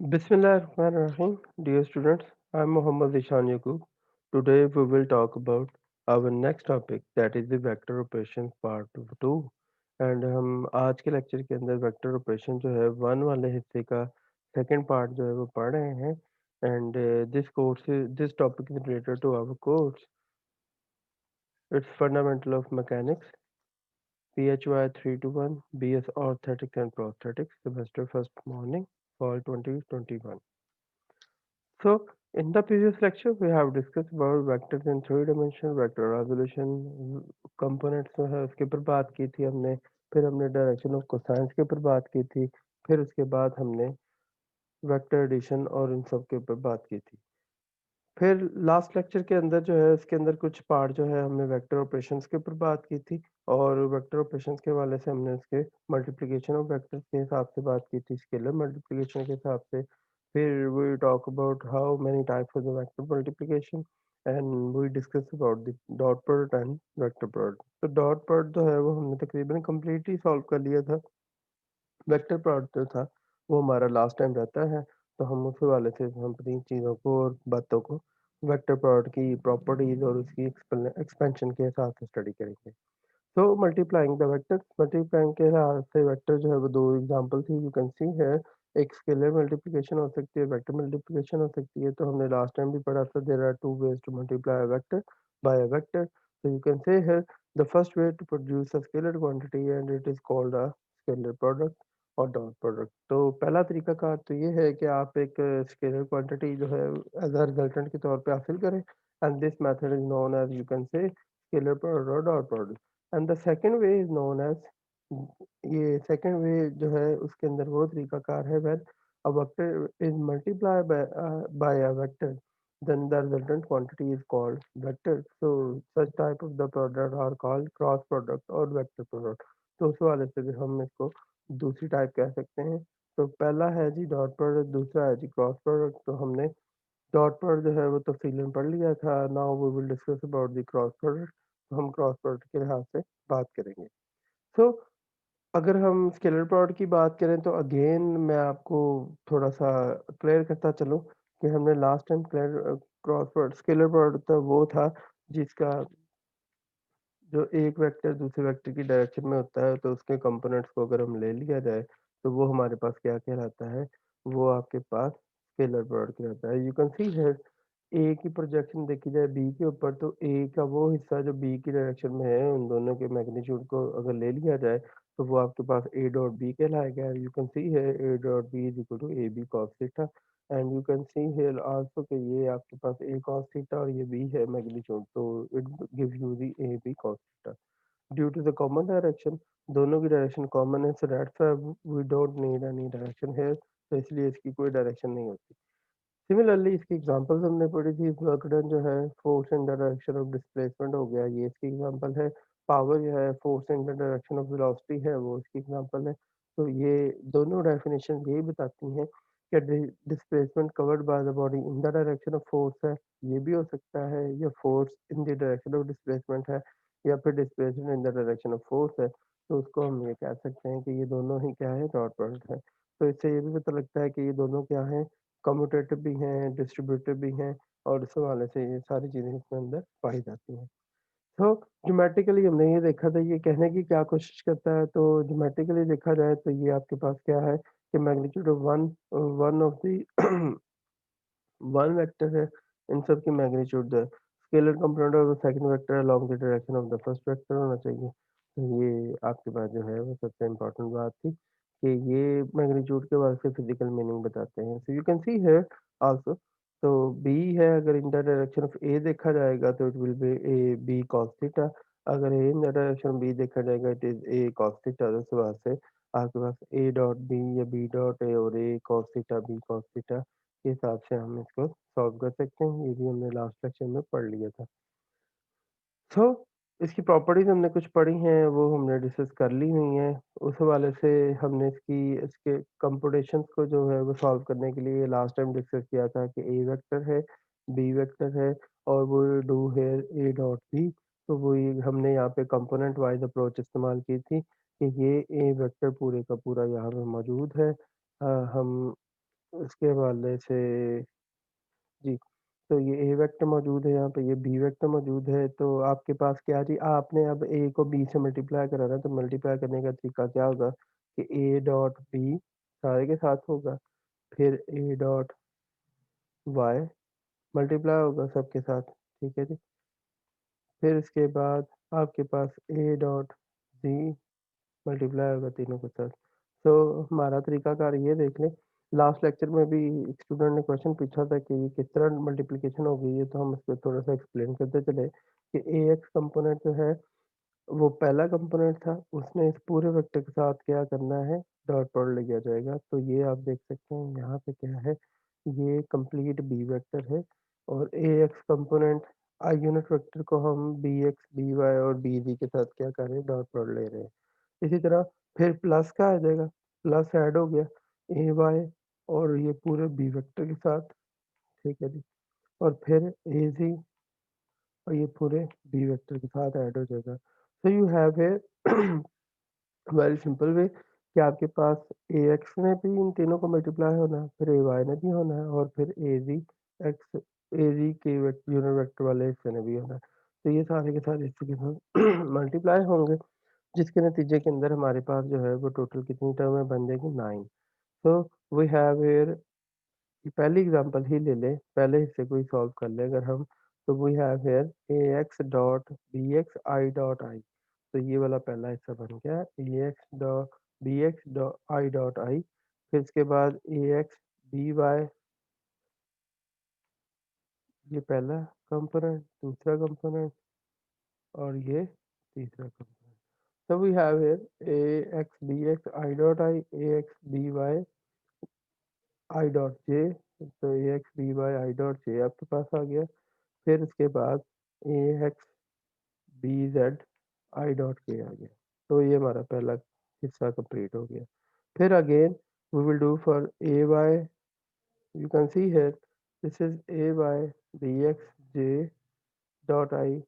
Bismillahirrahmanirrahim. Dear students, I'm Muhammad Ishan Yaqub. Today we will talk about our next topic that is the vector operations part 2 and हम आज के lecture के अंदर vector operation जो है one वाले हिस्से का सेकंड पार्ट जो है वो पढ़ रहे हैं and this topic is related to our course it's fundamental of mechanics PHY 321 BS Orthotics and Prosthetics semester first morning fall 2021. So, in the previous lecture, we have discussed about vectors in three dimension, vector resolution, components जो है उसके ऊपर बात की थी हमने, फिर हमने डायरेक्शन ऑफ कोसाइंस के ऊपर बात की थी, फिर उसके बाद हमने वेक्टर एडिशन और इन सब के ऊपर बात की थी। फिर लास्ट लेक्चर के अंदर जो है उसके अंदर कुछ पार्ट जो है हमने वेक्टर ऑपरेशंस के ऊपर बात की थी और वेक्टर ऑपरेशंस के हवाले से हमने उसके मल्टीप्लिकेशन ऑफ वेक्टर्स के हिसाब से बात की थी स्केलर मल्टीप्लिकेशन के हिसाब से फिर we talk about how many types of the vector multiplication and we discuss about the dot product and vector product तो डॉट प्रोडक्ट जो है वो हमने तकरीबन कम्प्लीटली सॉल्व कर लिया था वेक्टर प्रोडक्ट जो था वो हमारा लास्ट टाइम रहता है तो हम उस हवाले से हम अपनी चीज़ों को और बातों को वेक्टर प्रोडक्ट की प्रॉपर्टीज और उसकी एक्सपेंशन के हिसाब से स्टडी करेंगे सो मल्टीप्लाइंग द वेक्टर मल्टीप्लाइंग के हिसाब से वेक्टर जो है वो दो एग्जांपल थी यू कैन सी है एक स्केलर मल्टीप्लिकेशन हो सकती है वेक्टर मल्टीप्लिकेशन हो सकती है तो हमने लास्ट टाइम भी पढ़ा था there are two ways to multiply a vector by a vector so you can say here the first way to produce a scalar quantity and it is called a scalar product और dot product तो पहला तरीकाकार तो ये है कि आप एक स्केलर क्वांटिटी जो है एज अ रिजल्टेंट के तौर पे हासिल करें and this method is known as you can say scalar product और dot product and the second way is known as ये सेकंड वे जो है उसके अंदर वो तरीकाकार है when a vector is multiply by a vector then the resultant quantity is called vector so such type of the product are called cross product or vector product तो उस वाले से भी हम इसको दूसरी टाइप कह सकते हैं तो पहला है जी डॉट प्रोडक्ट दूसरा है जी क्रॉस प्रोडक्ट तो हमने डॉट प्रोडक्ट जो है वो तफसील में पढ़ लिया था now we will discuss about the cross product तो हम क्रॉस प्रोडक्ट के लिहाज से बात करेंगे सो अगर हम स्केलर प्रोडक्ट की बात करें तो अगेन मैं आपको थोड़ा सा क्लियर करता चलूँ कि हमने last time clear cross product scalar product तो वो था जिसका जो एक वेक्टर दूसरे वेक्टर की डायरेक्शन में होता है तो उसके कंपोनेंट्स को अगर हम ले लिया जाए तो वो हमारे पास क्या कहलाता है वो आपके पास स्केलर प्रोडक्ट कहलाता है यू कैन सी हियर ए की प्रोजेक्शन देखी जाए बी के ऊपर तो ए का वो हिस्सा जो बी की डायरेक्शन में है उन दोनों के मैग्नीट्यूड को अगर ले लिया जाए तो वो आपके पास ए डॉट बी कहलाएगा यू कैन सी है A dot B is equal to A B cos theta and you can see here also कि ये आपके पास ए कॉस थीटा और ये बी है मैग्नीट्यूड तो it gives you the A B cos theta due to the common direction दोनों की डायरेक्शन कॉमन है so that's why we don't need any direction here तो इसलिए इसकी कोई डायरेक्शन नहीं होती सिमिलरली इसकी एग्जांपल्स हमने पढ़ी थी वर्क डन जो है force in the direction of displacement हो गया ये इसकी एग्जांपल है पावर जो है force in the direction of velocity है वो इसकी एग्जांपल है तो ये दोनों डेफिनेशन यही बताती हैं कि displacement covered by the body in the direction of force है ये भी हो सकता है या force in the direction of displacement है या फिर displacement in the direction of force है तो उसको हम ये कह सकते हैं कि ये दोनों ही क्या है डॉट प्रोडक्ट है तो इससे ये भी पता लगता है कि ये दोनों क्या है कम्यूटेटिव भी हैं, डिस्ट्रीब्यूटिव भी हैं और इस हवाले से ये सारी चीज़ें इसके अंदर पाई जाती हैं। तो ज्योमेट्रिकली हमने ये देखा था ये कहने की क्या कोशिश करता है तो ज्योमेट्रिकली देखा जाए तो ये आपके पास क्या है कि magnitude of one of the one vector है इन सब की मैग्नीट्यूड जो है scalar component of the second vector along the direction of the first vector होना चाहिए तो ये आपके पास जो है वो सबसे इम्पोर्टेंट बात थी कि ये मैग्नीट्यूड के बाद से फिजिकल मीनिंग बताते हैं so you can see here also तो बी है अगर in the direction of A देखा जाएगा तो it will be A B cos theta अगर A in the direction B देखा जाएगा it is A cos theta तो इस वजह से आपके पास ए डॉट बी या बी डॉट ए और A cos theta B cos theta के हिसाब से हम इसको सॉल्व कर सकते हैं ये भी हमने लास्ट लेक्चर में पढ़ लिया था सो इसकी प्रॉपर्टीज हमने कुछ पढ़ी हैं वो हमने डिस्कस कर ली हुई हैं उस हवाले से हमने इसके कंप्यूटेशंस को जो है वो सॉल्व करने के लिए लास्ट टाइम डिस्कस किया था कि ए वेक्टर है बी वेक्टर है और वो डू है ए डॉट बी तो वो ये हमने यहाँ पे कंपोनेंट वाइज अप्रोच इस्तेमाल की थी कि ये ए वेक्टर पूरे का पूरा यहाँ पे मौजूद है हम इसके हवाले से जी, तो ये ए वेक्टर मौजूद है यहाँ पे, ये बी वेक्टर मौजूद है, तो आपके पास क्या जी, आपने अब ए को बी से मल्टीप्लाई कराना है, तो मल्टीप्लाई करने का तरीका क्या होगा कि ए डॉट बी सारे के साथ होगा, फिर ए डॉट वाई मल्टीप्लाई होगा सबके साथ, ठीक है जी। फिर इसके बाद आपके पास ए डॉट सी मल्टीप्लाई होगा तीनों के साथ। तो हमारा तरीकाकार ये देख लें, लास्ट लेक्चर में भी एक स्टूडेंट ने क्वेश्चन पूछा था कि ये किस तरह मल्टीप्लिकेशन हो गई है, तो हम इसको थोड़ा सा एक्सप्लेन करते चले कि ए एक्स कंपोनेंट जो है वो पहला कंपोनेंट था, उसने इस पूरे वेक्टर के साथ क्या करना है, डॉट प्रोडक्ट लिया जाएगा। तो ये आप देख सकते हैं यहाँ पे क्या है, ये कंप्लीट बी वेक्टर है और A X component I unit vector को हम बी एक्स बी वाई और बी जी के साथ क्या कर रहे हैं, डॉट प्रोडक्ट ले रहे हैं। इसी तरह फिर प्लस का आ जाएगा, प्लस ऐड हो गया ए वाई और ये पूरे बी वेक्टर के साथ, ठीक है जी। और फिर ए जी और ये पूरे बी वेक्टर के साथ ऐड हो जाएगा। So you have a very simple वे कि आपके पास ए एक्स ने भी इन तीनों को मल्टीप्लाई होना है, फिर ए वाई ने भी होना है और फिर ए जी एक्स ए जी के यूनिट वेक्टर वाले हिस्से ने भी होना है। तो ये सारे के सारे हिस्से के साथ मल्टीप्लाई होंगे, जिसके नतीजे के अंदर हमारे पास जो है वो टोटल कितनी टर्में बन जाएगी, 9। सो वी हैव हियर, पहली एग्जांपल ही ले लें, पहले हिस्से को ही सॉल्व कर लें अगर हम, तो we have here A X dot B X I dot I. तो ये वाला पहला हिस्सा बन गया A X dot B X dot I dot I. फिर इसके बाद ए एक्स बी वाई, ये पहला कंपोनेंट, दूसरा कंपोनेंट और ये तीसरा कंपोनेंट। तो we have here A X B X I dot I, A X B Y I dot J. तो A X B Y I dot J आपके पास आ गया। फिर उसके बाद A X B Z I dot K आ गया। तो ये हमारा पहला हिस्सा कंप्लीट हो गया। फिर again we will do for A Y, you can see here this is A Y B X J dot I,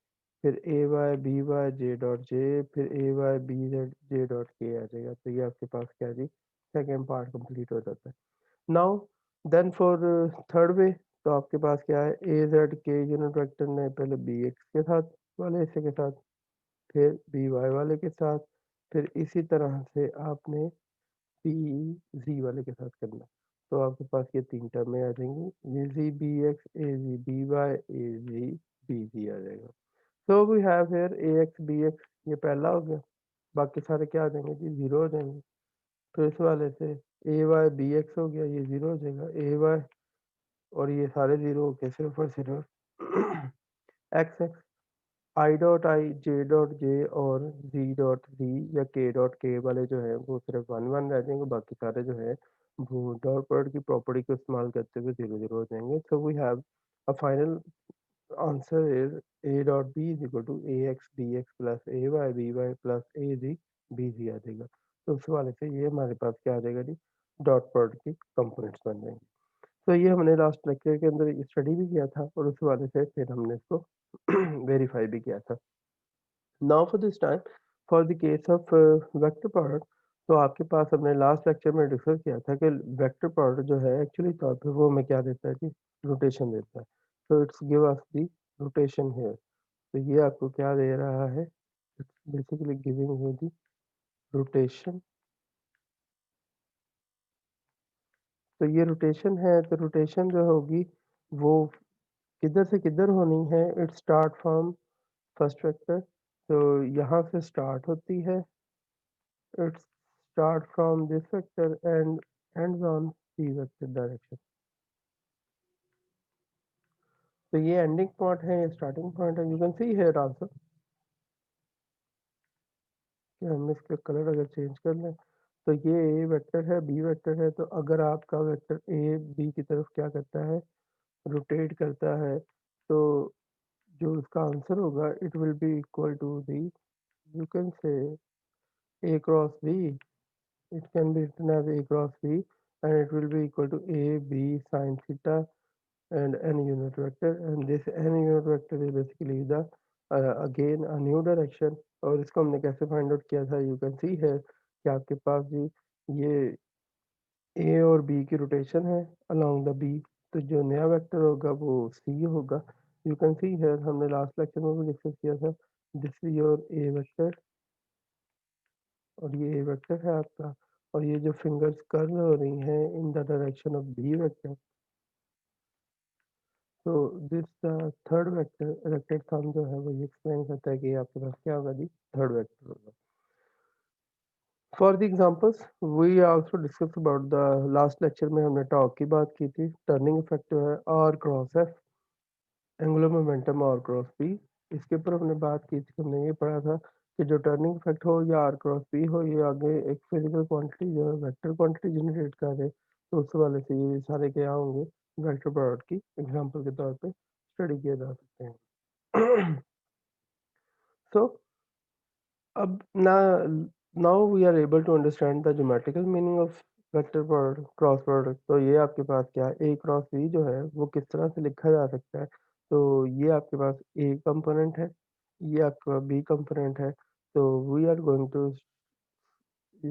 फिर A Y B Y J dot J, फिर A Y B Z J dot K आ जाएगा। तो ये आपके पास क्या जी, second part complete हो जाता है। Now then for third way, तो आपके पास क्या है, ए जेड के यूनिट वेक्टर ने पहले बी एक्स के साथ वाले हिस्से के साथ, फिर बी वाई वाले के साथ, फिर इसी तरह से आपने बी जी वाले के साथ करना है। तो आपके पास ये तीन टर्में आ जाएंगी, A ji B X A ji B Y A ji B Z आ जाएगा। So we have here A X B X, ये पहला हो गया, बाकी सारे क्या आ जाएंगे जी, जीरो हो जाएंगे। तो इस वाले से ए वाई बी एक्स हो गया, ये जीरो हो जाएगा, ए वाई और ये सारे जीरो हो गए, सिर्फ और सिर्फ x x I dot I J dot जे और जी डॉट जी या के डॉट के वाले जो है वो सिर्फ वन वन रह जाएंगे, बाकी सारे जो है वो डॉट प्रोडक्ट की प्रॉपर्टी को इस्तेमाल करते हुए जीरो जीरो हो जाएंगे। So we have a final answer is A dot B is equal to A X B X plus A Y B Y plus A ji B Z आ जाएगा। तो उस वाले से ये हमारे पास क्या आ जाएगा जी, डॉट प्रोडक्ट की कंपोनेंट्स बन जाएंगे। तो ये हमने लास्ट लेक्चर के अंदर स्टडी भी किया था और उस वाले से फिर हमने इसको वेरीफाई भी किया था। Now for this time, for the case of vector product, तो आपके पास हमने लास्ट लेक्चर में डिस्कस किया था कि वेक्टर प्रोडक्ट जो है एक्चुअली तौर पे वो हमें क्या देता है कि रोटेशन देता है। तो it's give us the rotation here. तो ये आपको क्या दे रहा है, basically giving you the rotation. तो ये रोटेशन है, तो रोटेशन जो होगी वो किधर से किधर होनी है, it start from first vector. तो यहाँ से स्टार्ट होती है, it start from this vector and ends on C vector direction. तो ये एंडिंग पॉइंट है, ये स्टार्टिंग पॉइंट है, you can see here also कि हम इसका कलर अगर चेंज कर लें, तो ये ए वेक्टर है, बी वेक्टर है, तो अगर आपका वेक्टर ए बी की तरफ क्या करता है, रोटेट करता है, तो जो उसका आंसर होगा it will be equal to the, you can say a cross b, it can be written as a cross b and it will be equal to a b sine theta and n unit vector, and this n unit vector is basically the again a new direction। और इसको हमने कैसे find out किया था, you can see है कि आपके पास जी ये ए और बी की रोटेशन है अलोंग द बी, तो जो नया वेक्टर होगा वो सी होगा। यू कैन सी हियर, हमने लास्ट लेक्चर में भी डिस्कस किया था, this is your A vector और ये ए वेक्टर है आपका, और ये जो फिंगर्स कर्ल हो रही हैं in the direction of B vector, तो this the third vector electric sum जो है वो ये एक्सप्लेन करता है कि आपके पास क्या होगा जी, थर्ड वेक्टर होगा। For the examples we also discuss about the last lecture में हमने टॉर्क की बात की थी, टर्निंग इफेक्ट जो है R cross F, angular momentum R cross P. इसके ऊपर हमने बात की थी, हमने ये पढ़ा था कि जो टर्निंग इफेक्ट हो या आर क्रॉस पी हो, ये आगे एक फिजिकल क्वांटिटी जो है वेक्टर क्वांटिटी जनरेट कर रहे, तो उस वाले से ये सारे क्या होंगे, वेक्टर प्रोडक्ट की एग्जांपल के तौर पे स्टडी किए जा सकते हैं। सो अब ना now we are able to understand the geometrical meaning of vector product cross product. तो ये आपके पास क्या है, ए क्रॉस बी जो है वो किस तरह से लिखा जा सकता है। तो ये आपके पास ए कंपोनेंट है, ये आपका बी कंपोनेंट है, तो we are going to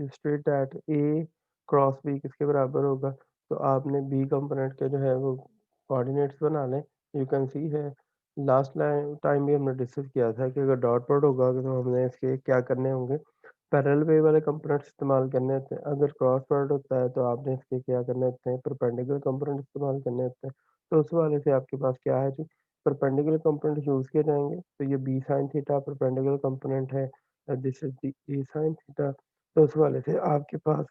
state that A cross B किसके बराबर होगा। तो आपने बी कंपोनेंट के जो है वो कोऑर्डिनेट्स बना लें। यू कैन सी है, लास्ट टाइम भी हमने डिस्कस किया था कि अगर डॉट प्रोडक्ट होगा तो हमने इसके क्या करने होंगे, पैरेलल वे वाले कंपोनेंट्स इस्तेमाल करने होते हैं। अगर क्रॉस प्रोडक्ट होता है तो आपने इसके क्या करने होते हैं, परपेंडिकुलर कंपोनेंट इस्तेमाल करने होते हैं। तो उस वाले से आपके पास क्या है जी, परपेंडिकुलर कंपोनेंट यूज़ किए जाएंगे। तो ये B sine theta perpendicular component है, this is the A sine theta. तो उस वाले से आपके पास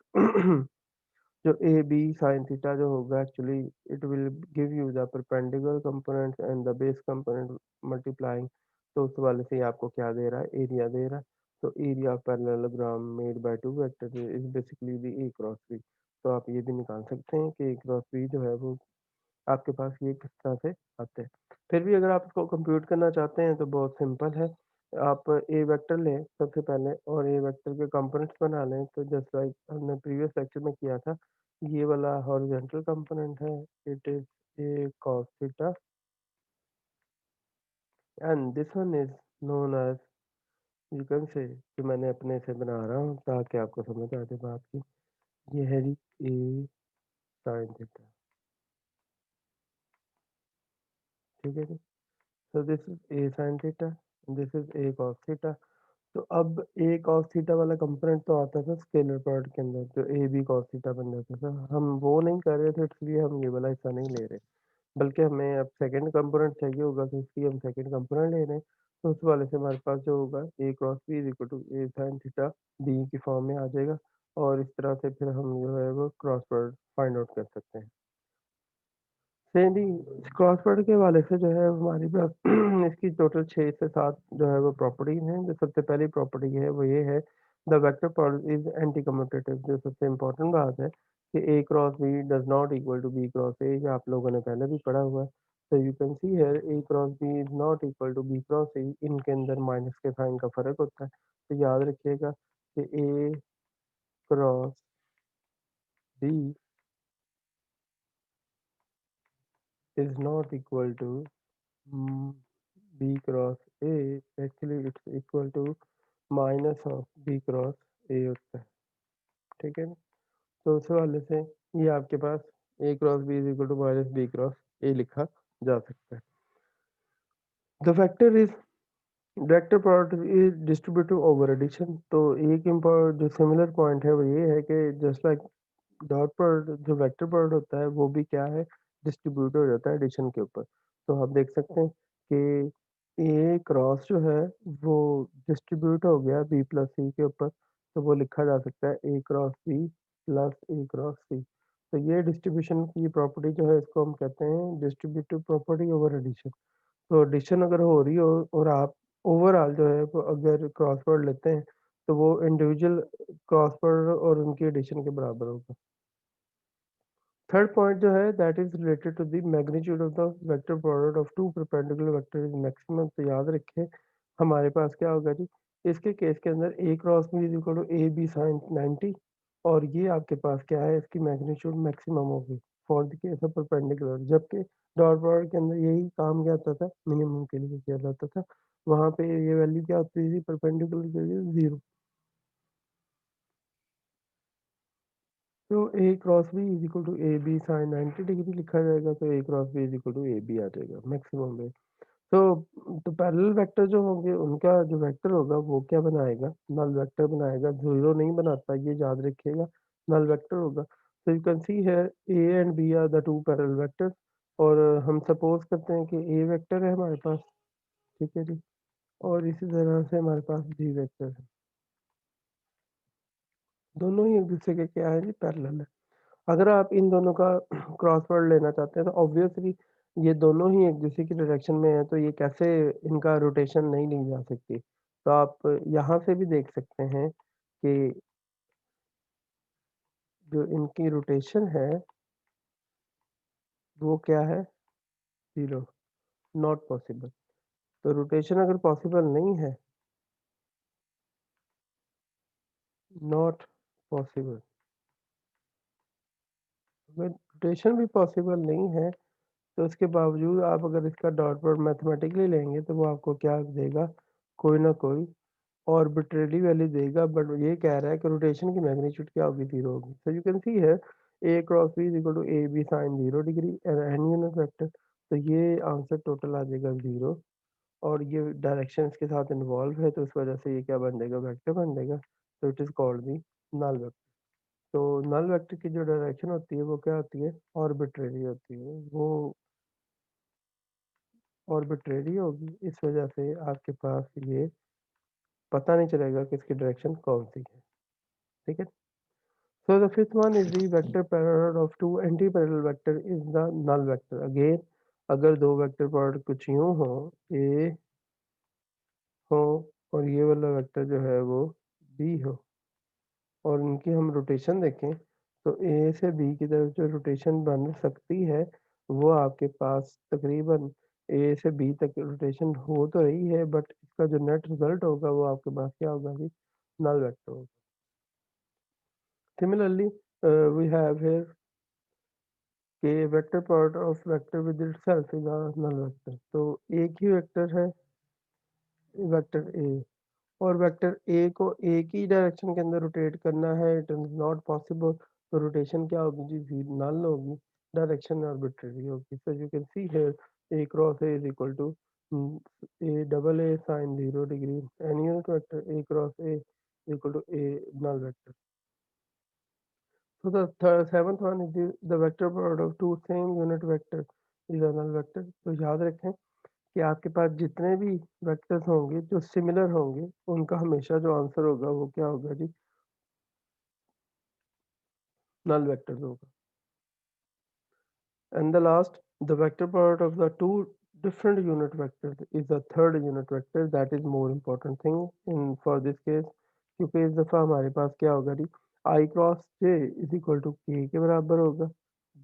जो ए बी साइन थीटा जो होगा, actually it will give you the perpendicular component and the base component multiplying. तो उस वाले से आपको क्या दे रहा है, एरिया दे रहा है। तो area of parallelogram made by two vector is basically the A cross B. तो आप ये भी निकाल सकते हैं कि ए क्रॉस बी जो है वो आपके पास ये किस तरह से आते हैं। फिर भी अगर आप इसको कंप्यूट करना चाहते हैं तो बहुत सिंपल है, आप ए वेक्टर लें सबसे पहले और ए वेक्टर के कंपोनेंट्स बना लें। तो जस्ट लाइक हमने प्रीवियस लेक्चर में किया था, ये वाला हॉरिजॉन्टल कंपोनेंट है, it is A cos theta and this one is known as, you can say, कि मैंने अपने से बना रहा हूँ ताकि आपको समझ आ जाए बात की, ये है जी ए साइन थीटा, ठीक है जी। So this is A sine theta, this is A cos theta. तो अब ए cos थीटा वाला कंपोनेंट तो आता था स्केलर प्रोडक्ट के अंदर, जो ए बी cos थीटा बन जाता था, हम वो नहीं कर रहे थे, इसलिए हम ये वाला हिस्सा नहीं ले रहे, बल्कि हमें अब सेकंड कंपोनेंट चाहिए होगा, तो इसलिए हम सेकंड कंपोनेंट ले रहे हैं। तो उस वाले से हमारे पास जो होगा A cross B is equal to A sine theta B की फॉर्म में आ जाएगा, और इस तरह से फिर हम जो है वो क्रॉस प्रोडक्ट फाइंड आउट कर सकते हैं। सेम ही क्रॉस प्रोडक्ट के हवाले से जो है हमारे पास इसकी टोटल 6 से 7 जो है वो प्रॉपर्टीज हैं। जो सबसे पहली प्रॉपर्टी है वो ये है, the vector product is anti commutative. जो सबसे इम्पोर्टेंट बात है कि A cross B does not equal to B cross A, ये आप लोगों ने पहले भी पढ़ा हुआ है। तो you can see here A cross B is not equal to B cross A, इनके अंदर माइनस के साइन का फर्क होता है। तो याद रखिएगा कि A cross B is not equal to B cross A, actually it's equal to minus of B cross A होता है, ठीक है ना। तो उस वाले से ये आपके पास A cross B is equal to minus B cross A लिखा जा सकता है। The factor is vector product is distributive over addition. तो एक इम्पोर्ट जो सिमिलर पॉइंट है वो ये है कि जस्ट लाइक डॉट प्रोडक्ट, जो वेक्टर प्रोडक्ट होता है वो भी क्या है, डिस्ट्रीब्यूट हो जाता है एडिशन के ऊपर। तो आप देख सकते हैं कि ए क्रॉस जो है वो डिस्ट्रीब्यूट हो गया बी प्लस सी के ऊपर, तो वो लिखा जा सकता है A cross B plus A cross सी। तो ये डिस्ट्रीब्यूशन की प्रॉपर्टी जो है इसको हम कहते हैं डिस्ट्रीब्यूटिव प्रॉपर्टी ओवर एडिशन। तो एडिशन अगर हो रही हो और आप ओवरऑल जो है वो अगर क्रॉस प्रोडक्ट लेते हैं, तो वो इंडिविजुअल क्रॉस प्रोडक्ट और उनकी एडिशन के बराबर होगा। थर्ड पॉइंट जो है that is related to the magnitude of the vector product of two perpendicular vector is maximum. तो याद रखें हमारे पास क्या होगा जी, इसके केस के अंदर A cross B is equal to A B sine 90, और ये आपके पास क्या है, इसकी मैग्नीट्यूड मैक्सिमम होगी for the case of perpendicular. जबकि डॉट प्रोडक्ट के अंदर यही काम क्या होता था, मिनिमम के लिए किया जाता था, वहाँ पे ये वैल्यू क्या होती थी, परपेंडिकुलर के लिए जीरो। तो A cross B is equal to A B sine 90 degree लिखा जाएगा, तो A cross B is equal to A B आ जाएगा मैक्सिमम में। तो पैरेलल वेक्टर जो होंगे उनका जो वेक्टर होगा वो क्या बनाएगा, नल वेक्टर बनाएगा, जीरो नहीं बनाता, ये याद रखिएगा, नल वेक्टर होगा। तो यू कैन सी है A and B are the two parallel vectors, और हम सपोज करते हैं कि ए वेक्टर है हमारे पास, ठीक है जी, और इसी तरह से हमारे पास बी वेक्टर है। दोनों ही एक दूसरे के क्या है जी, पैरेलल है। अगर आप इन दोनों का क्रॉस वर्ड लेना चाहते हैं तो ऑब्वियसली ये दोनों ही एक दूसरे की डायरेक्शन में है, तो ये कैसे इनका रोटेशन नहीं ली जा सकती। तो आप यहाँ से भी देख सकते हैं कि जो इनकी रोटेशन है वो क्या है, ज़ीरो, नॉट पॉसिबल। तो रोटेशन अगर पॉसिबल नहीं है, नॉट पॉसिबल, अगर रोटेशन भी पॉसिबल नहीं है तो उसके बावजूद आप अगर इसका डॉट प्रोडक्ट मैथमेटिकली लेंगे तो वो आपको क्या देगा, कोई ना कोई आर्बिट्रेरी वैल्यू देगा, बट ये कह रहा है कि रोटेशन की मैग्नीट्यूड क्या होगी, जीरो होगी। सो यू कैन सी है A cross B is equal to A B sine zero degree any unit vector. तो ये आंसर टोटल आ जाएगा जीरो, और ये डायरेक्शन इसके साथ इन्वॉल्व है, तो उस वजह से ये क्या बन जाएगा, वेक्टर बन जाएगा। तो it is called the null vector. तो नल वेक्टर की जो डायरेक्शन होती है वो क्या होती है, आर्बिट्रेरी होती है, वो आर्बिट्रेरी होगी, इस वजह से आपके पास ये पता नहीं चलेगा कि इसकी डायरेक्शन कौन सी है, ठीक है। So the fifth one is the vector parallel of two anti-parallel vector is the null vector. Again, अगर दो वेक्टर प्रोडक्ट कुछ यूं हो, ए हो और ये वाला वेक्टर जो है वो बी हो, और इनकी हम रोटेशन देखें तो ए से बी की तरफ जो रोटेशन बन सकती है वो आपके पास तकरीबन ए से बी तक रोटेशन हो तो रही है, बट इसका जो नेट रिजल्ट होगा वो आपके पास क्या होगा जी, नल वेक्टर होगा। Similarly, we have here कि vector product of vector with itself is a null vector. तो एक ही वेक्टर है वेक्टर ए, और वेक्टर ए को एक ही डायरेक्शन के अंदर रोटेट करना है, इट इज नॉट पॉसिबल। तो रोटेशन क्या होगी जी, नल होगी, डायरेक्शन आर्बिट्रेरी होगी। So you can see here A cross A is equal to A double A sine zero degree, any unit vector A cross A equal to a null vector. So the seventh one is the vector product of two same unit vector is a null vector। तो याद रखें कि आपके पास जितने भी vectors होंगे जो similar होंगे उनका हमेशा जो आंसर होगा वो क्या होगा जी, नल वेक्टर होगा। And the last, the vector product of the two different unit vectors is the third unit vector, that is more important thing in for this case, क्योंकि इस दफ़ा हमारे पास क्या होगा जी, I cross J is equal to K बराबर होगा,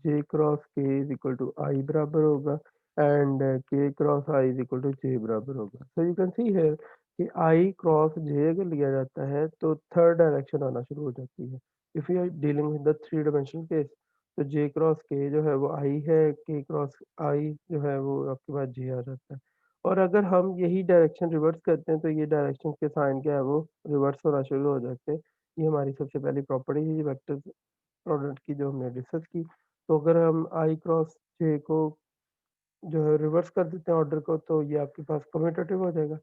J cross K is equal to I बराबर होगा, and K cross I is equal to J बराबर होगा। सो यू कैन सी है कि आई क्रॉस जे अगर लिया जाता है तो थर्ड डायरेक्शन आना शुरू हो जाती है, if you are dealing with the three dimensional case. तो जे क्रॉस के जो है वो आई है, के क्रॉस आई जो है वो आपके पास जे आ जाता है। और अगर हम यही डायरेक्शन रिवर्स करते हैं तो ये डायरेक्शन के साइन क्या है वो रिवर्स होना शुरू हो जाते हैं। ये हमारी सबसे पहली प्रॉपर्टी है वेक्टर प्रोडक्ट की जो हमने डिस्कस की। तो अगर हम आई क्रॉस जे को जो है रिवर्स कर देते हैं ऑर्डर को, तो ये आपके पास कम्यूटेटिव हो जाएगा।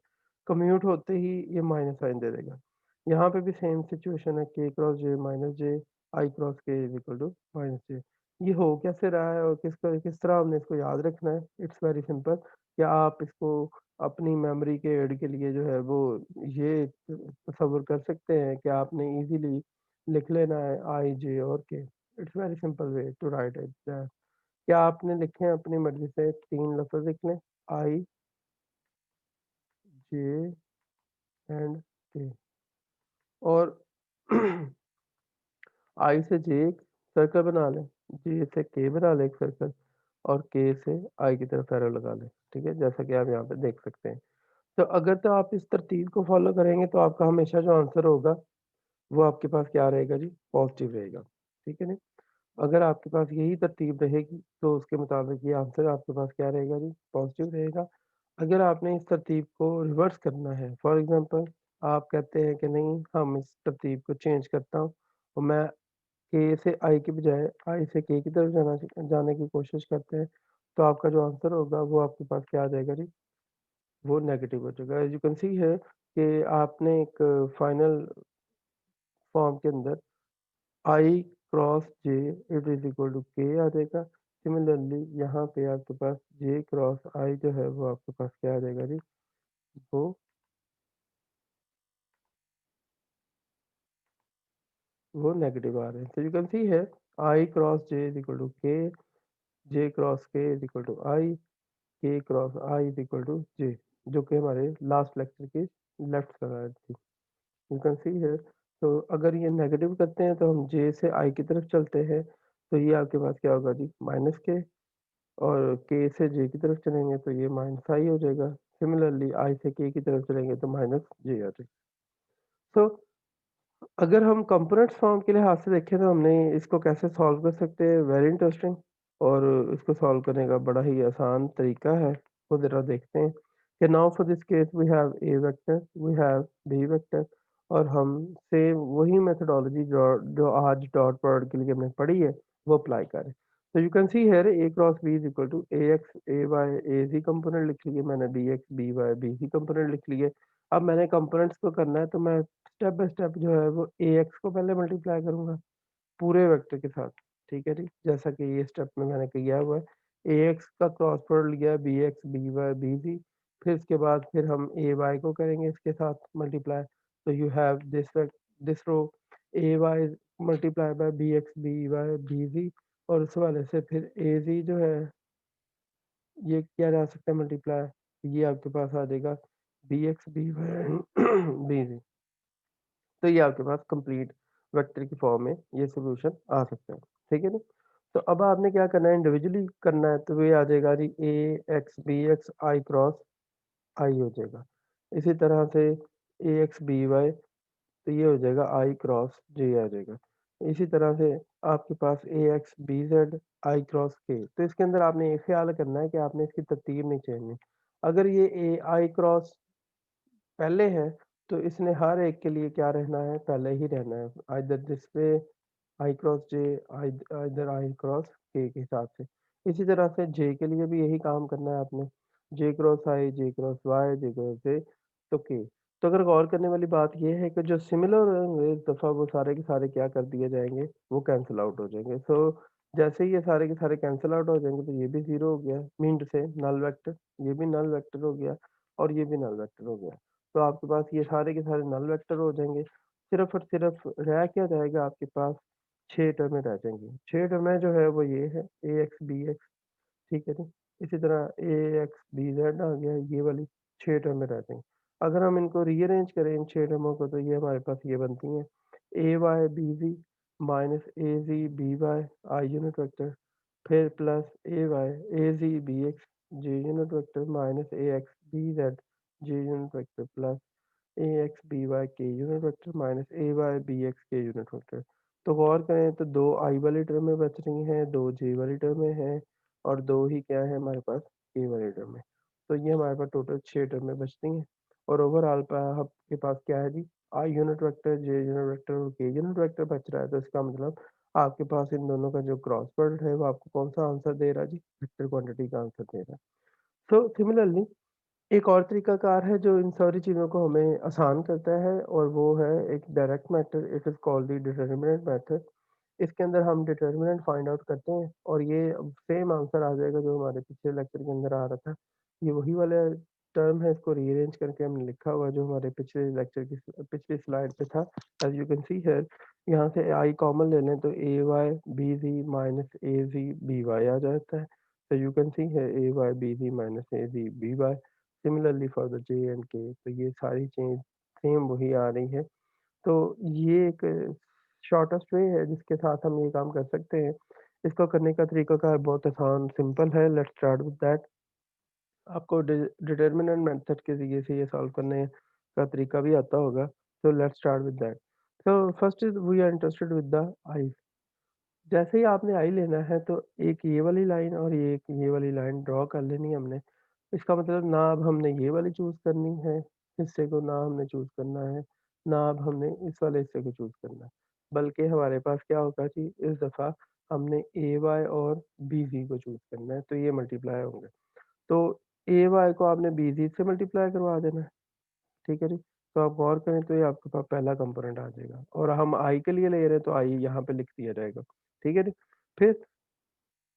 कम्यूट होते ही ये माइनस साइन दे देगा। यहाँ पे भी सेम सिचुएशन है, के cross J minus J, I cross K is equal to minus जे। ये हो कैसे रहा है और किस तरह हमने इसको याद रखना है, इट्स वेरी सिंपल। क्या आप इसको अपनी मेमोरी के एड के लिए जो है वो ये तस्वर कर सकते हैं कि आपने इजीली लिख लेना है आई जे और K. It's very simple way to write it. क्या आपने लिखे हैं अपनी मर्ज़ी से 3 लफ़्ज़ लिख लें, आई, जे एंड के, और आई से जे एक सर्कल बना लें, जे से के बना लें एक सर्कल, और के से आई की तरफ एरो लगा लें, ठीक है? जैसा कि आप यहाँ पे देख सकते हैं। तो अगर तो आप इस तरतीब को फ़ॉलो करेंगे तो आपका हमेशा जो आंसर होगा, वो आपके पास क्या रहेगा जी? पॉज़िटिव रहेगा, ठीक है ना? अगर आपके पास यही तरतीब रहेगी तो उसके मुताबिक ये आंसर आपके पास क्या रहेगा जी? पॉज़िटिव रहेगा। अगर आपने इस तरतीब को रिवर्स करना है, फॉर एग्ज़ाम्पल आप कहते हैं कि नहीं हम इस तरतीब को चेंज करता हूँ और मैं के से आई की बजाय आई से के की तरफ जाने की कोशिश करते हैं, तो आपका जो आंसर होगा वो आपके पास क्या आ जाएगा जी? वो नेगेटिव हो जाएगा। As you can see here कि आपने एक फाइनल फॉर्म के अंदर I cross J it is equal to K आ जाएगा। सिमिलरली यहाँ पे आपके पास जे क्रॉस आई जो है वो आपके पास क्या आ जाएगा जी? वो वो नेगेटिव आ रहे हैं। तो you can see here I cross J is equal to K, J cross K is equal to I, K cross I is equal to J, जो कि हमारे लास्ट लेक्चर की लेफ्ट साइड थी। यू कैन सी हियर, तो अगर ये negative करते हैं तो हम जे से आई की तरफ चलते हैं, तो ये आपके पास क्या होगा जी? माइनस के, और के से जे की तरफ चलेंगे तो ये माइनस आई हो जाएगा। सिमिलरली आई से के की तरफ चलेंगे तो माइनस जे आ जाएगा। सो अगर हम कंपोनेंट्स फॉर्म के लिहाज से देखें तो हमने इसको कैसे सॉल्व कर सकते हैं, वेरी इंटरेस्टिंग। और इसको सॉल्व करने का बड़ा ही आसान तरीका है, तो ज़रा देखते हैं कि now for this case we have A vector, we have B vector, और हम सेम वही मेथोडोलॉजी जो जो आज डॉट प्रोडक्ट के लिए हमने पढ़ी है वो अप्लाई करें। तो you can see here A cross B is equal to A X A Y A Z component लिख लिए मैंने, B X B Y B C component लिख लिए। अब मैंने कंपोनेंट्स को करना है तो मैं स्टेप बाय स्टेप जो है वो ए एक्स को पहले मल्टीप्लाई करूंगा पूरे वेक्टर के साथ, ठीक है जी? जैसा कि ये स्टेप में मैंने किया हुआ है। एक्स का क्रॉस प्रोडक्ट लिया है, B X B Y B C, फिर इसके बाद फिर हम ए वाई को करेंगे इसके साथ मल्टीप्लाई। तो you have this row A Y multiply by B X B Y B C, और उस वाले से फिर ए जी जो है ये किया जा सकता है मल्टीप्लाई, ये आपके पास आ जाएगा B X B Y B C. तो ये आपके पास कंप्लीट वेक्टर की फॉर्म में ये सॉल्यूशन आ सकता है, ठीक है ना? तो अब आपने क्या करना है, इंडिविजुअली करना है, तो ये आ जाएगा जी ए एक्स बी एक्स आई क्रॉस आई हो जाएगा। इसी तरह से ए एक्स बी वाई, तो ये हो जाएगा आई क्रॉस जे आ जाएगा। इसी तरह से आपके पास A X B Z I cross K, तो इसके अंदर आपने ये ख्याल करना है कि आपने इसकी तरतीब नहीं चेंज। अगर ये ए आई क्रॉस पहले है, तो इसने हर एक के लिए क्या रहना है, पहले ही रहना है। Either this way I cross J, either I cross के हिसाब से। इसी तरह से जे के लिए भी यही काम करना है आपने, जे क्रॉस आई, जे क्रॉस वाई, जे क्रॉस जे, तो के। तो अगर गौर करने वाली बात ये है कि जो सिमिलर होंगे इस दफ़ा वो सारे के सारे क्या कर दिए जाएंगे, वो कैंसिल आउट हो जाएंगे। सो जैसे ही ये सारे के सारे कैंसिल आउट हो जाएंगे तो ये भी ज़ीरो हो गया, मीन टू से नल वेक्टर, ये भी नल वेक्टर हो गया, और ये भी नल वेक्टर हो गया। तो आपके पास ये सारे के सारे नल वेक्टर हो जाएंगे। सिर्फ और सिर्फ रह क्या जाएगा आपके पास, 6 टर्में रह जाएँगी। 6 टर्में जो है वो ये है ए एक्स बी एक्स, ठीक है जी? इसी तरह ए एक्स बी जेड आ गया, ये वाली 6 टर्में रह जाएँगी। अगर हम इनको रीअरेंज करें इन 6 टर्मों को, तो ये हमारे पास ये बनती हैं A Y B Z minus A Z B Y I unit vector, फिर plus A Y A Z B X J unit vector minus A X B Z J unit vector plus A X B Y K unit vector minus A Y B X K unit vector. तो गौर करें तो 2 आई वाली टर्में बच रही हैं, 2 जे वाली टर्में हैं, और 2 ही क्या है हमारे पास, के वाली टर्में। तो ये हमारे पास टोटल 6 टर्में बचती हैं, और ओवरऑल आपके पास क्या है जी, I unit vector, J unit vector और के यूनिट वेक्टर बच रहा है। तो इसका मतलब आपके पास इन दोनों का जो क्रॉस प्रोडक्ट है वो आपको कौन सा आंसर दे रहा है जी, वेक्टर क्वांटिटी का आंसर दे रहा है। सो सिमिलरली एक और तरीकाकार है जो इन सारी चीज़ों को हमें आसान करता है, और वो है एक direct method, it is called the determinant method. इसके अंदर हम डिटरमिनेंट फाइंड आउट करते हैं और ये सेम आंसर आ जाएगा जो हमारे पिछले लेक्चर के अंदर आ रहा था। ये वही वाला टर्म है, इसको रीअरेंज करके हमने लिखा हुआ है जो हमारे पिछले लेक्चर की पिछली स्लाइड पे था। As you can see here, यहाँ से आई कॉमन ले लें तो A Y B Z minus A Z B Y आ जाता है। तो you can see here A Y B Z minus A Z B Y. Similarly for the J and K, तो ये सारी चीज़ सेम वही आ रही है। तो ये एक शॉर्टेस्ट वे है जिसके साथ हम ये काम कर सकते हैं। इसको करने का तरीकाकार बहुत आसान सिंपल है। Let's start with that. आपको डिटर्मिनेंट मेथड के ज़रिए से ये सॉल्व करने का तरीका भी आता होगा। So let's start with that. So first is we are interested with the I. जैसे ही आपने आई लेना है तो एक ये वाली लाइन और एक ये वाली लाइन ड्रॉ कर लेनी है हमने। इसका मतलब ना अब हमने ये वाली चूज़ करनी है हिस्से को, ना हमने चूज़ करना है, ना अब हमने इस वाले हिस्से को चूज़ करना है। बल्कि हमारे पास क्या होगा जी, इस दफ़ा हमने ए वाई और बी जी को चूज़ करना है, तो ये मल्टीप्लाई होंगे। तो ए वाई को आपने बी जी से मल्टीप्लाई करवा देना है, ठीक है जी। तो आप गौर करें तो ये आपके पास पहला कंपोनेंट आ जाएगा और हम आई के लिए ले रहे हैं तो आई यहाँ पे लिख दिया जाएगा, ठीक है जी। फिर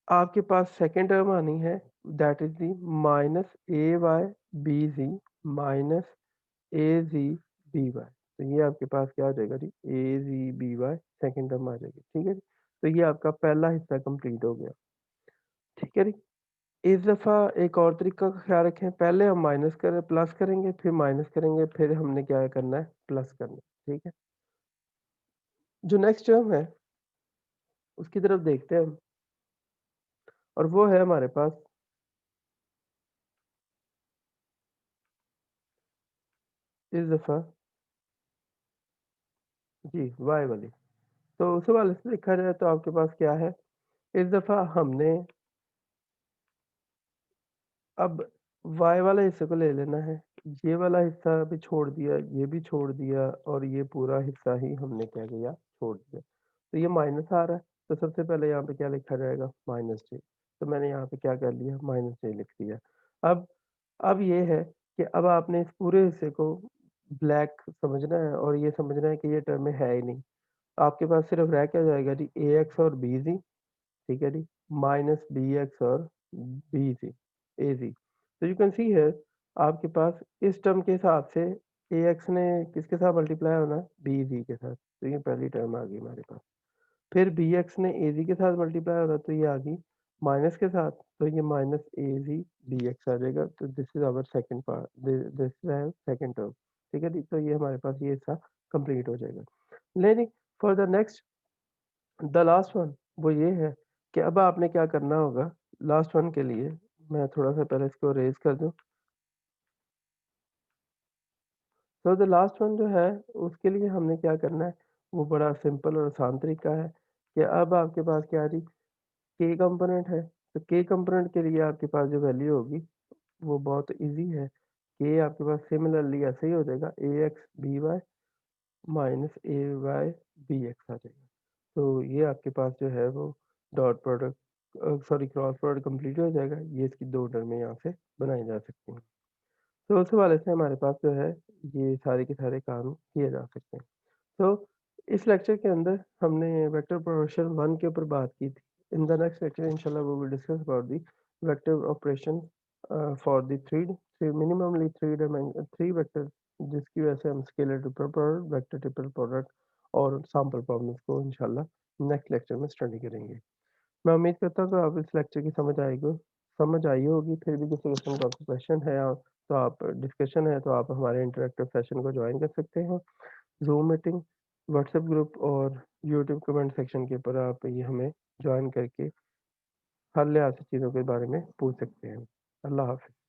आपके पास सेकंड टर्म आनी है, that is the minus A Y B Z minus A ji B Y. तो ये आपके पास क्या आ जाएगा जी, A ji B Y second term आ जाएगी, ठीक है जी। तो ये आपका पहला हिस्सा कंप्लीट हो गया, ठीक है जी। इस दफ़ा एक और तरीका का ख्याल रखें, पहले हम माइनस करें प्लस करेंगे, फिर माइनस करेंगे, फिर हमने क्या करना है, प्लस करना है, ठीक है। जो नेक्स्ट टर्म है उसकी तरफ देखते हैं हम, और वो है हमारे पास इस दफ़ा जी वाई वाली। तो उस हवाले से देखा जाए तो आपके पास क्या है, इस दफ़ा हमने अब वाई वाले हिस्से को ले लेना है। ये वाला हिस्सा भी छोड़ दिया, ये भी छोड़ दिया और ये पूरा हिस्सा ही हमने क्या किया, छोड़ दिया। तो ये माइनस आ रहा है, तो सबसे पहले यहाँ पे क्या लिखा जाएगा, माइनस जे। तो मैंने यहाँ पे क्या कर लिया, माइनस जे लिख दिया। अब अब ये है कि अब आपने इस पूरे हिस्से को ब्लैक समझना है और ये समझना है कि ये टर्म में है ही नहीं। आपके पास सिर्फ रह क्या जाएगा जी, ए एक्स और बी जी, ठीक है जी, माइनस बी एक्स और बी जी, ए जी। तो यू कैन सी हियर आपके पास इस टर्म के हिसाब से ए एक्स ने किसके साथ मल्टीप्लाई होना है, बी जी के साथ, तो ये पहली टर्म आ गई हमारे पास। फिर बी एक्स ने ए जी के साथ मल्टीप्लाई होना, तो ये आ गई माइनस के साथ, तो ये minus A ji B X आ जाएगा। तो this is our second part, this is second term, ठीक है जी। तो ये हमारे पास ये हिस्सा कंप्लीट हो जाएगा। लेकिन for the next, the last one, वो ये है कि अब आपने क्या करना होगा लास्ट वन के लिए। मैं थोड़ा सा पहले इसको रेज कर दूं। तो द लास्ट वन जो है उसके लिए हमने क्या करना है, वो बड़ा सिंपल और आसान तरीका है कि अब आपके पास क्या आ रही, के कंपोनेंट है। तो के कंपोनेंट के लिए आपके पास जो वैल्यू होगी वो बहुत इजी है। के आपके पास सिमिलरली ऐसे ही हो जाएगा, ए X B Y minus A Y B X आ जाएगा। तो ये आपके पास जो है वो dot product sorry cross product complete हो जाएगा। ये इसकी दो टर्में यहाँ से बनाई जा सकती हैं। तो उस हवाले से हमारे पास जो है ये सारे के सारे काम किए जा सकते हैं। तो इस लेक्चर के अंदर हमने वेक्टर प्रोडक्शन वन के ऊपर बात की थी। इन द नेक्स्ट लेक्चर इंशाल्लाह we will discuss about the vector operation for the three minimally three vector, जिसकी वजह से हम scalar triple product, vector triple product और सैंपल प्रॉब्लम्स को इंशाल्लाह नेक्स्ट लेक्चर में स्टडी करेंगे। मैं उम्मीद करता हूँ कि आप इस लेक्चर की समझ आई होगी। फिर भी किसी किस्म का आपको क्वेश्चन है तो आप डिस्कशन है तो आप हमारे इंटरेक्टिव सेशन को ज्वाइन कर सकते हैं। ज़ूम मीटिंग, व्हाट्सएप ग्रुप और यूट्यूब कमेंट सेक्शन के ऊपर आप ये हमें जॉइन करके हर लिहाज से चीज़ों के बारे में पूछ सकते हैं। अल्लाह हाफ़िज़।